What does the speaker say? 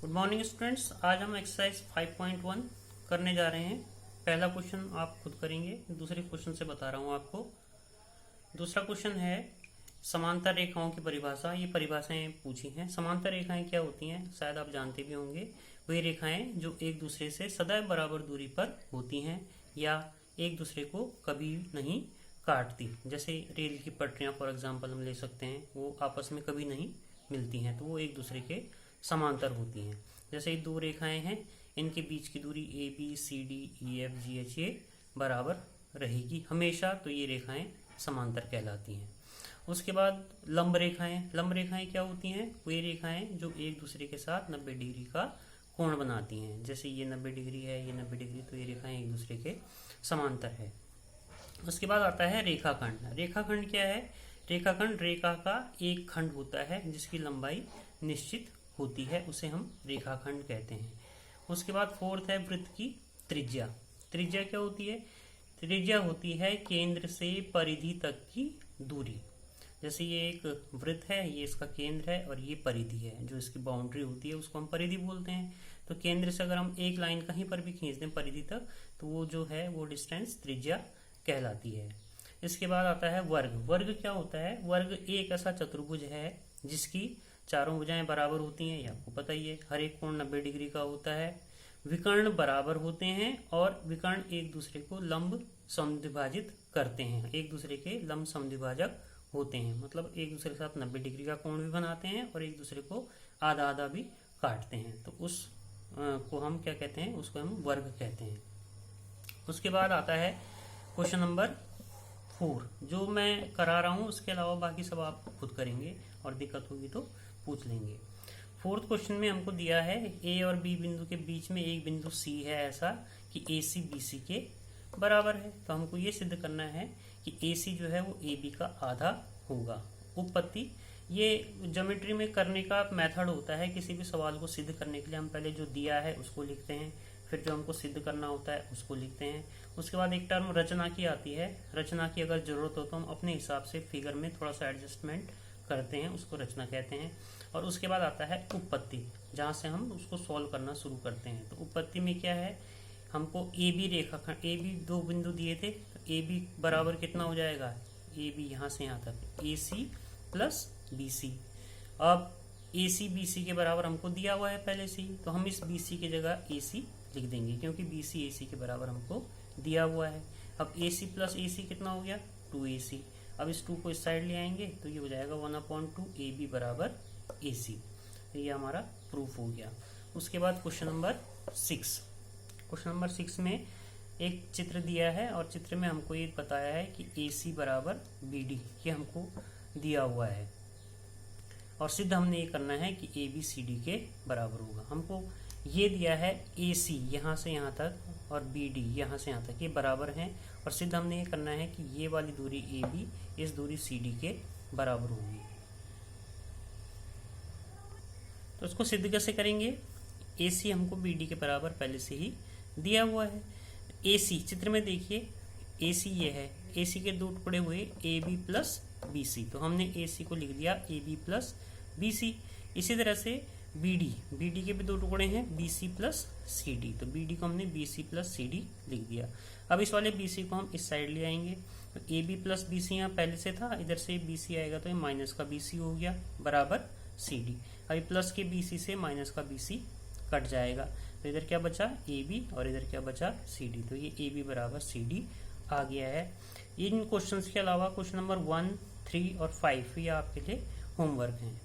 Good morning students. आज हम exercise 5.1 करने जा रहे हैं। पहला क्वेश्चन आप खुद करेंगे, दूसरे क्वेश्चन से बता रहा हूँ आपको। दूसरा क्वेश्चन है समांतर रेखाओं की परिभाषा। ये परिभाषाएं पूछी हैं। समांतर रेखाएं क्या होती हैं, शायद आप जानते भी होंगे। वही रेखाएं जो एक दूसरे से सदैव बराबर दूरी पर होती हैं या एक दूसरे को कभी नहीं काटती। जैसे रेल की पटरियां फॉर एग्जाम्पल हम ले सकते हैं, वो आपस में कभी नहीं मिलती हैं, तो वो एक दूसरे के समांतर होती हैं। जैसे ये दो रेखाएं हैं, इनके बीच की दूरी A B C D E F G H ये बराबर रहेगी हमेशा, तो ये रेखाएं समांतर कहलाती हैं। उसके बाद लंब रेखाएं। लंब रेखाएं क्या होती हैं? वे रेखाएं जो एक दूसरे के साथ 90 डिग्री का कोण बनाती हैं। जैसे ये 90 डिग्री है, ये 90 डिग्री, तो ये रेखाएं एक दूसरे के समांतर है। उसके बाद आता है रेखाखंड। रेखाखंड क्या है? रेखाखंड रेखा का एक खंड होता है जिसकी लंबाई निश्चित होती है, उसे हम रेखाखंड कहते हैं। उसके बाद फोर्थ है वृत्त की त्रिज्या। त्रिज्या क्या होती है? त्रिज्या होती है केंद्र से परिधि तक की दूरी। जैसे ये एक वृत्त है, ये इसका केंद्र है और ये परिधि है, जो इसकी बाउंड्री होती है उसको हम परिधि बोलते हैं। तो केंद्र से अगर हम एक लाइन कहीं पर भी खींच दें परिधि तक, तो वो जो है वो डिस्टेंस त्रिज्या कहलाती है। इसके बाद आता है वर्ग। वर्ग क्या होता है? वर्ग एक ऐसा चतुर्भुज है जिसकी चारों भुजाएं बराबर होती हैं, ये आपको पता ही है। हर एक कोण 90 डिग्री का होता है। विकर्ण बराबर होते हैं और विकर्ण एक दूसरे को लंब समद्विभाजित करते हैं। एक दूसरे के लंब समद्विभाजक होते हैं, मतलब एक दूसरे के साथ 90 डिग्री का कोण भी बनाते हैं और एक दूसरे को आधा आधा भी काटते हैं। तो उस को हम क्या कहते हैं? उसको हम वर्ग कहते हैं। उसके बाद आता है क्वेश्चन नंबर 4, जो मैं करा रहा हूँ। उसके अलावा बाकी सब आप खुद करेंगे और दिक्कत होगी तो पूछ लेंगे। फोर्थ क्वेश्चन में हमको दिया है ए और बी बिंदु के बीच में एक बिंदु सी है ऐसा कि ए सी बी सी के बराबर है। तो हमको ये सिद्ध करना है कि ए सी जो है वो ए बी का आधा होगा। उपपत्ति ये ज्योमेट्री में करने का मेथड होता है। किसी भी सवाल को सिद्ध करने के लिए हम पहले जो दिया है उसको लिखते हैं, फिर जो हमको सिद्ध करना होता है उसको लिखते हैं। उसके बाद एक टर्म रचना की आती है। रचना की अगर जरूरत हो तो हम अपने हिसाब से फिगर में थोड़ा सा एडजस्टमेंट करते हैं, उसको रचना कहते हैं। और उसके बाद आता है उपपत्ति, जहाँ से हम उसको सॉल्व करना शुरू करते हैं। तो उपपत्ति में क्या है? हमको ए बी रेखाखंड, ए बी दो बिंदु दिए थे, तो ए बी बराबर कितना हो जाएगा? ए बी यहाँ से यहाँ तक ए सी प्लस बी सी। अब ए सी बी सी के बराबर हमको दिया हुआ है पहले से ही, तो हम इस बी सी की जगह ए सी लिख देंगे, क्योंकि बी सी ए सी के बराबर हमको दिया हुआ है। अब ए सी प्लस ए सी कितना हो गया? 2ac। अब इस 2 को इस साइड ले आएंगे तो ये हो जाएगा 1/2 ए बी बराबर ए सी। ये हमारा प्रूफ हो गया। उसके बाद क्वेश्चन नंबर 6। क्वेश्चन नंबर 6 में एक चित्र दिया है और चित्र में हमको ये बताया है कि ए सी बराबर बी डी, ये हमको दिया हुआ है। और सिद्ध हमने ये करना है कि ए बी सी डी के बराबर होगा। हमको ये दिया है ए सी यहाँ से यहाँ तक और बी डी यहाँ से यहाँ तक, ये बराबर हैं। और सिद्ध हमने ये करना है कि ये वाली दूरी ए बी इस दूरी सी डी के बराबर होगी। तो इसको सिद्ध कैसे करेंगे? ए सी हमको बी डी के बराबर पहले से ही दिया हुआ है। ए सी चित्र में देखिए, ए सी ये है, ए सी के दो टुकड़े हुए A B plus B C, तो हमने ए सी को लिख दिया A B plus B C. इसी तरह से बी डी के भी दो टुकड़े हैं B C plus C D, तो बी डी को हमने B C plus C D लिख दिया। अब इस वाले बी सी को हम इस साइड ले आएंगे, तो A B plus B C यहाँ पहले से था, इधर से बी सी आएगा तो ये माइनस का बी सी हो गया बराबर सी डी। अभी प्लस के बी सी से माइनस का बी सी कट जाएगा, तो इधर क्या बचा? ए बी और इधर क्या बचा? C D. तो ये ए बी बराबर सी डी आ गया है। इन क्वेश्चंस के अलावा क्वेश्चन नंबर 1, 3 और 5 ये आपके लिए होमवर्क हैं।